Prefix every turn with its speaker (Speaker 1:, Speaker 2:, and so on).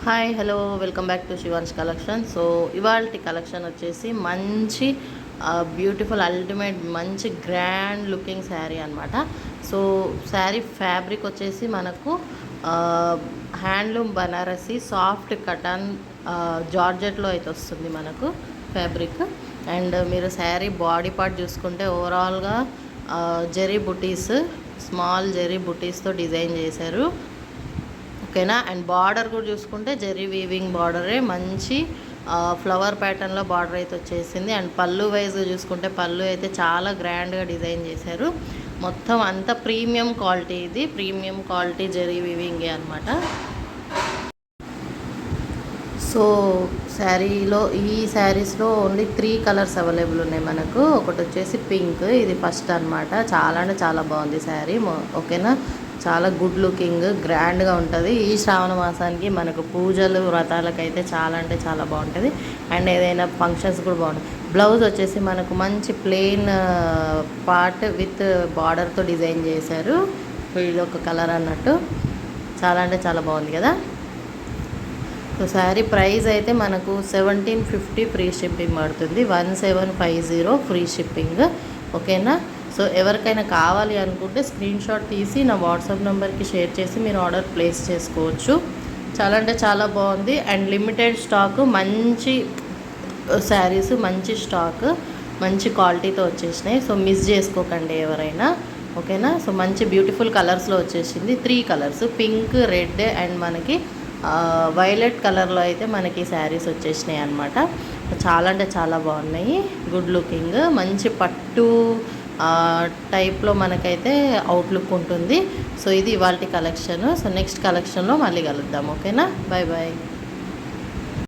Speaker 1: Hi hello welcome back to Shivans collection. So ఇవాల్టి collection వచ్చేసి మంచి బ్యూటిఫుల్ అల్టిమేట్ మంచి గ్రాండ్ లుకింగ్ శారీ అనమాట. సో శారీ ఫ్యాబ్రిక్ వచ్చేసి మనకు హ్యాండ్లూమ్ బనారసి సాఫ్ట్ కటన్ జార్జెట్లో అయితే వస్తుంది మనకు ఫ్యాబ్రిక్. అండ్ మీరు శారీ బాడీ పార్ట్ చూసుకుంటే ఓవరాల్గా జెరీ బుటీస్, స్మాల్ జెరీ బుటీస్తో డిజైన్ చేశారు, ఓకేనా. అండ్ బార్డర్ కూడా చూసుకుంటే జెరీ వీవింగ్ బార్డరే, మంచి ఫ్లవర్ ప్యాటర్న్లో బార్డర్ అయితే వచ్చేసింది. అండ్ పళ్ళు వైజ్గా చూసుకుంటే పళ్ళు అయితే చాలా గ్రాండ్గా డిజైన్ చేశారు. మొత్తం అంతా ప్రీమియం క్వాలిటీ, ఇది ప్రీమియం క్వాలిటీ జెరీ వీవింగే అనమాట. సో శారీలో ఈ శారీస్లో ఓన్లీ 3 కలర్స్ అవైలబుల్ ఉన్నాయి మనకు. ఒకటి వచ్చేసి పింక్, ఇది ఫస్ట్ అనమాట. చాలా అంటే చాలా బాగుంది శారీ, ఓకేనా. చాలా గుడ్ లుకింగ్ గ్రాండ్గా ఉంటుంది. ఈ శ్రావణ మాసానికి మనకు పూజలు వ్రతాలకైతే చాలా అంటే చాలా బాగుంటుంది. అండ్ ఏదైనా ఫంక్షన్స్ కూడా బాగుంటుంది. బ్లౌజ్ వచ్చేసి మనకు మంచి ప్లెయిన్ పార్ట్ విత్ బార్డర్తో డిజైన్ చేశారు. ఇది ఒక కలర్ అన్నట్టు, చాలా అంటే చాలా బాగుంది కదా. సో శారీ ప్రైస్ అయితే మనకు 1750 ఫ్రీ షిప్పింగ్ పడుతుంది. 1750 ఫ్రీ షిప్పింగ్, ఓకేనా. సో ఎవరికైనా కావాలి అనుకుంటే స్క్రీన్ షాట్ తీసి నా వాట్సాప్ నెంబర్కి షేర్ చేసి మీరు ఆర్డర్ ప్లేస్ చేసుకోవచ్చు. చాలా అంటే చాలా బాగుంది. అండ్ లిమిటెడ్ స్టాక్, మంచి శారీస్, మంచి స్టాక్, మంచి క్వాలిటీతో వచ్చేసినాయి. సో మిస్ చేసుకోకండి ఎవరైనా, ఓకేనా. సో మంచి బ్యూటిఫుల్ కలర్స్లో వచ్చేసింది. 3 కలర్స్, పింక్, రెడ్ అండ్ మనకి వైలెట్ కలర్లో అయితే మనకి శారీస్ వచ్చేసినాయి అనమాట. చాలా అంటే చాలా బాగున్నాయి, గుడ్ లుకింగ్, మంచి పట్టు టైప్లో మనకైతే అవుట్లుక్ ఉంటుంది. సో ఇది ఇవాల్టి కలెక్షన్. సో నెక్స్ట్ కలెక్షన్లో మళ్ళీ కలుద్దాం, ఓకేనా. Bye bye.